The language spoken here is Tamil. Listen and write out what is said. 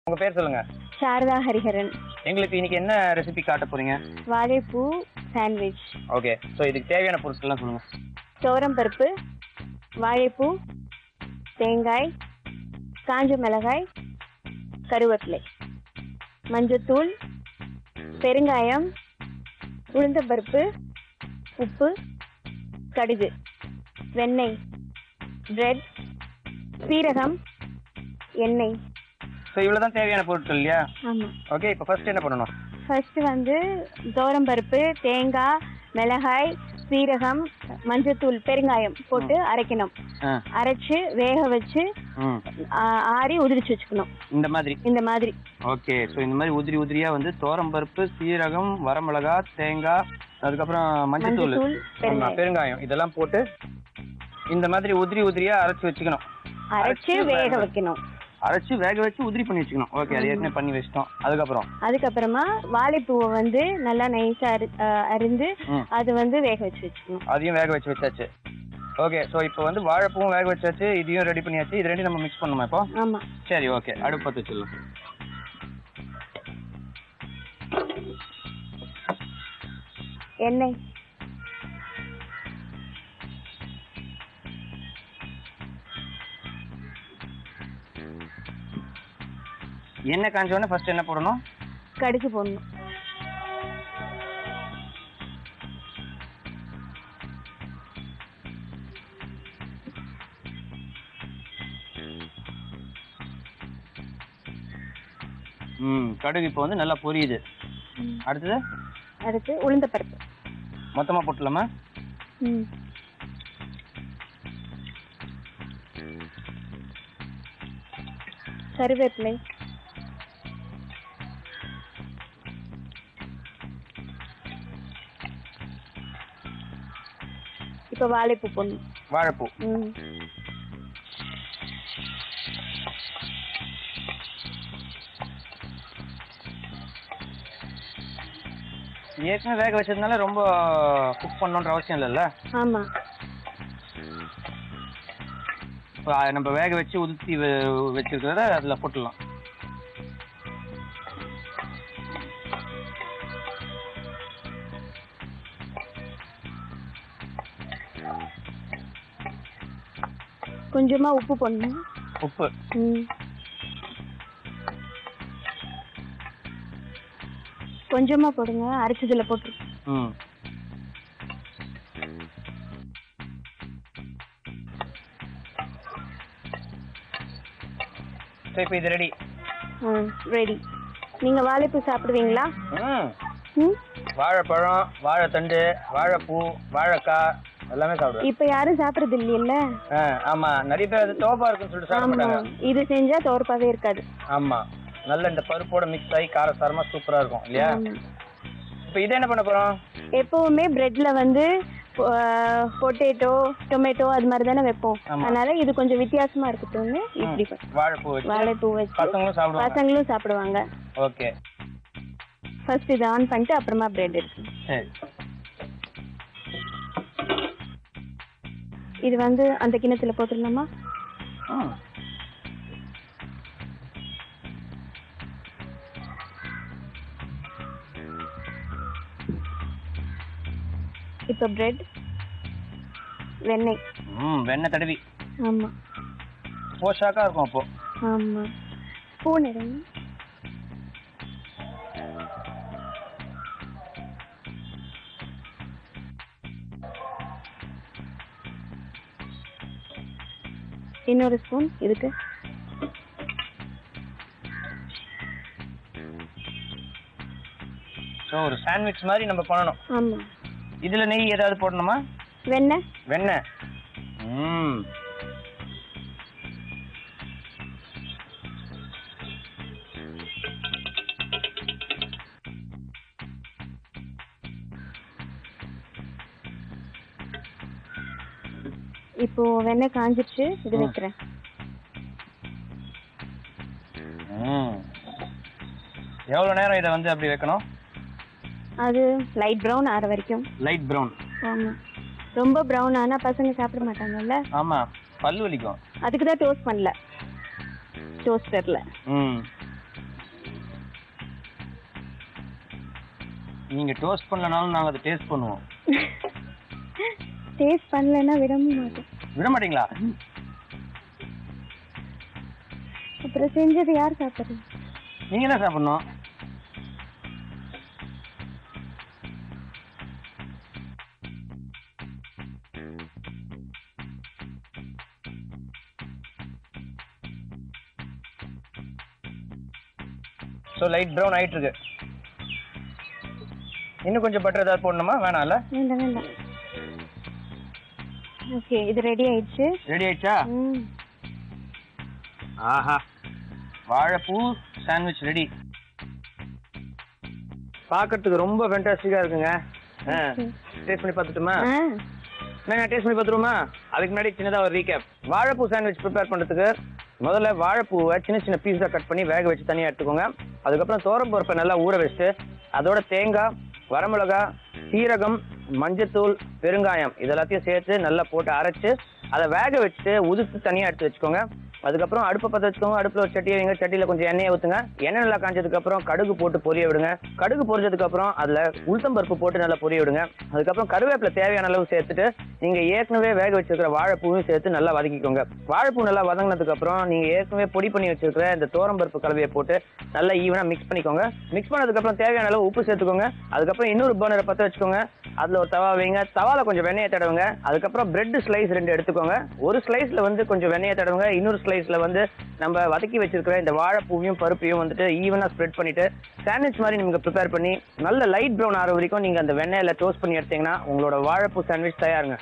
உங்க பேர் சொல்லுங்க. சாரதா ஹரிஹரன். எங்களுக்கு இன்னைக்கு என்ன ரெசிபி காட்ட போறீங்க? வாழைப்பூ சாண்ட்விச். ஓகே, ஸோ இதுக்கு தேவையான பொருட்கள்லாம் சொல்லுங்க. துவரம்பருப்பு, வாழைப்பூ, தேங்காய், காஞ்ச மிளகாய், கருவேப்பிலை, மஞ்சத்தூள், பெருங்காயம், உளுந்தம்பருப்பு, உப்பு, கடுகு, வெண்ணெய், பிரெட், சீரகம், எண்ணெய். ஸோ இவ்வளோ தான் தேவையான பொருட்கள் இல்லையா? ஆமாம். ஓகே, இப்போ ஃபர்ஸ்ட் என்ன பண்ணணும்? ஃபர்ஸ்ட் துவரம்பருப்பு, தேங்காய், மிளகாய், சீரகம், மஞ்சத்தூள், பெருங்காயம் போட்டு அரைக்கணும். அரைச்சு வேக வச்சு ஆறி உதிரிச்சு வச்சுக்கணும். இந்த மாதிரி. ஓகே, ஸோ இந்த மாதிரி உதிரி உதிரியா துவரம்பருப்பு, சீரகம், வரமிளகா, தேங்காய், அதுக்கப்புறம் மஞ்சத்தூள், பெருங்காயம் இதெல்லாம் போட்டு இந்த மாதிரி உதிரி உதிரியா அரைச்சு வச்சுக்கணும். அரைச்சு வேக வைக்கணும். அரைச்சு வேக வச்சு உதிரி பண்ணி வச்சுக்கணும். ஓகே, அது ஏற்கனவே பண்ணி வச்சிட்டோம். அதுக்கப்புறமா வாழைப்பூவை நல்லா நைஸா அரிந்து அது வேக வச்சு வச்சுக்கணும். அதையும் வேக வச்சு வச்சாச்சு. ஓகே, ஸோ இப்போ வாழைப்பூவும் வேக வச்சாச்சு, இதையும் ரெடி பண்ணியாச்சு. இது ரெண்டையும் நம்ம மிக்ஸ் பண்ணணுமா இப்போ? ஆமா. சரி, ஓகே, அடுப்பு பற்ற வச்சிடலாம். எண்ணெய், எண்ணெய் காஞ்ச உடனே ஃபர்ஸ்ட் என்ன போடணும்? கடுகு போடணும். கடுகு இப்போ நல்லா பொரியுது. அடுத்து உளுந்த பருப்பு மொத்தமா போட்டுலாமா? கருவேப்பிலை, இப்போ வாழைப்பூ போடணும். வாழைப்பூ ஏற்கனவே வேக வச்சதுனால ரொம்ப குக் பண்ணணுன்ற அவசியம் இல்லைல்ல? ஆமா. நம்ம வேக வச்சு உதுத்தி வச்சிருக்கிறத அதுல போட்டுடலாம். கொஞ்சமா உப்பு போடணும். உப்பு கொஞ்சமா போடுங்க, அரைச்சதுல போட்டு. இப்போ இது ரெடி. ரெடி. நீங்க வாழைப்பூ சாப்பிடுவீங்களா? வாழைப்பழம், வாழைத்தண்டு, வாழைப்பூ, வாழைக்காய் எல்லாமே சாப்பிடுவோம். இப்ப யாரும் சாப்பிடுறது இல்லையில்ல? ஆமா, நிறைய பேர் அது தோப்பா இருக்குன்னு சொல்லிட்டு சாப்பிட மாட்டாங்க. இது செஞ்சா தோற்பாவே இருக்காது. ஆமா, நல்ல இந்த பருப்போட மிக்ஸ் ஆகி காரசாரமா சூப்பரா இருக்கும் இல்லையா? இப்ப இதை என்ன பண்ண போறோம்? எப்பவுமே பிரெட்ல பொட்டேட்டோ, டொமேட்டோ அது மாதிரி தானே வைப்போம். அதனால இது கொஞ்சம் வித்தியாசமா இருக்கட்டும்னு இப்படி வாழைப்பூ வச்சு பசங்களும் சாப்பிடுவாங்க. ஓகே, ஃபர்ஸ்ட் இதை ஆன் பண்ணிட்டு அப்புறமா பிரெட் எடுக்கணும். இது அந்த கிண்ணத்துல போட்டுடலாமா? இப்ப பிரெட், வெண்ணெய். வெண்ணெய் தடவி. ஆமா, போஷாக்கா இருக்கும் அப்போ. ஆமா, ஸ்பூன் எடுங்க. இன்னொரு ஸ்பூன் இதுக்கு. சோ ஒரு சாண்ட்விச் மாதிரி நம்ம பண்ணனும். ஆமா. இதுல நெய் ஏதாவது போடணுமா? வெண்ணெய். வெண்ணெய். இப்போ வெண்ணெய் காஞ்சிருச்சு, இது வைக்கிறேன். எவ்வளவு நேரம் இதை அப்படி வைக்கணும்? அது லைட் பிரவுன் ஆற வரைக்கும். Light brown. ஆமா, ரொம்ப பிரவுன் ஆனா பசங்க சாப்பிட மாட்டாங்கல்ல. ஆமா, பல்லு வலிக்கும். அதுக்கு தான் டோஸ்ட் பண்ணல, டோஸ்டர்ல. நீங்க டோஸ்ட் பண்ணலனாலும் நாங்க அதை டேஸ்ட் பண்ணுவோம். டேஸ்ட் பண்ணலன்னா விட மாட்டோம். விட மாட்டீங்களா? அப்புறம் செஞ்சது யார் சாப்பிடுறது? நீங்க தான் சாப்பிடணும். ஸோ லைட் ப்ரௌன் ஆயிட்டு இருக்கு. இன்னும் கொஞ்சம் பட்டர் ஏதாவது போடணுமா? வேணாம்ல? வேண்டாம் வேண்டாம். ஓகே, இது ரெடி ஆயிடுச்சு. ரெடி ஆயிடுச்சா? ஆஹா, வாழைப்பூ சாண்ட்விச் ரெடி. பார்க்கறதுக்கு ரொம்ப ஃபேண்டாஸ்டிக்கா இருக்குங்க. டேஸ்ட் பண்ணி பார்த்துட்டுமா? நான் டேஸ்ட் பண்ணி பார்த்துருமா? அதுக்கு முன்னாடி சின்னதாக ஒரு ரீகேப். வாழைப்பூ சாண்ட்விச் ப்ரிப்பேர் பண்ணுறதுக்கு முதல்ல வாழைப்பூவை சின்ன சின்ன பீஸாக கட் பண்ணி வேக வச்சு தனியாக எடுத்துக்கோங்க. அதுக்கப்புறம் துவரம்பருப்பை நல்லா ஊற வச்சுட்டு அதோட தேங்காய், வரமிளகா, சீரகம், மஞ்சத்தூள், பெருங்காயம் இதெல்லாத்தையும் சேர்த்து நல்லா போட்டு அரைச்சு அதை வேக வச்சுட்டு உதுத்து தனியாக எடுத்து வச்சுக்கோங்க. அதுக்கப்புறம் அடுப்பை பற்ற வச்சுக்கோங்க. அடுப்பில் ஒரு சட்டியை வைங்க. சட்டியில் கொஞ்சம் எண்ணெயை ஊற்றுங்க. எண்ணெய் நல்லா காஞ்சதுக்கப்புறம் கடுகு போட்டு பொரிய விடுங்க. கடுகு பொரிஞ்சதுக்கப்புறம் அதில் உளுத்தம்பருப்பு போட்டு நல்லா பொரிய விடுங்க. அதுக்கப்புறம் கருவேப்பிலை தேவையான அளவு சேர்த்துட்டு நீங்கள் ஏற்கனவே வேக வச்சிருக்கிற வாழைப்பூவையும் சேர்த்து நல்லா வதக்கிக்கோங்க. வாழைப்பூ நல்லா வதங்கினதுக்கப்புறம் நீங்கள் ஏற்கனவே பொடி பண்ணி வச்சிருக்கிற இந்த துவரம்பருப்பு கலவையை போட்டு நல்லா ஈவனாக மிக்ஸ் பண்ணிக்கோங்க. மிக்ஸ் பண்ணதுக்கப்புறம் தேவையான அளவு உப்பு சேர்த்துக்கோங்க. அதுக்கப்புறம் இன்னொரு பர்னரை பற்ற வச்சுக்கோங்க. அதில் ஒரு தவா வைங்க. தவாவில் கொஞ்சம் வெண்ணெயை தடவுங்க. அதுக்கப்புறம் பிரெட் ஸ்லைஸ் 2 எடுத்துக்கோங்க. ஒரு ஸ்லைஸில் வந்து கொஞ்சம் வெண்ணெயை தடவுங்க. இன்னொரு ஸ்லைஸில் வந்து நம்ம வதக்கி வச்சிருக்கிற இந்த வாழைப்பூவையும் பருப்பையும் வந்துட்டு ஈவனாக ஸ்ப்ரெட் பண்ணிட்டு சாண்ட்விச் மாதிரி நீங்கள் ப்ரிப்பேர் பண்ணி நல்ல லைட் ப்ரௌன் ஆகிற வரைக்கும் நீங்கள் அந்த வெண்ணெயில் டோஸ்ட் பண்ணி எடுத்தீங்கன்னா உங்களோட வாழைப்பூ சாண்ட்விச் தயாருங்க.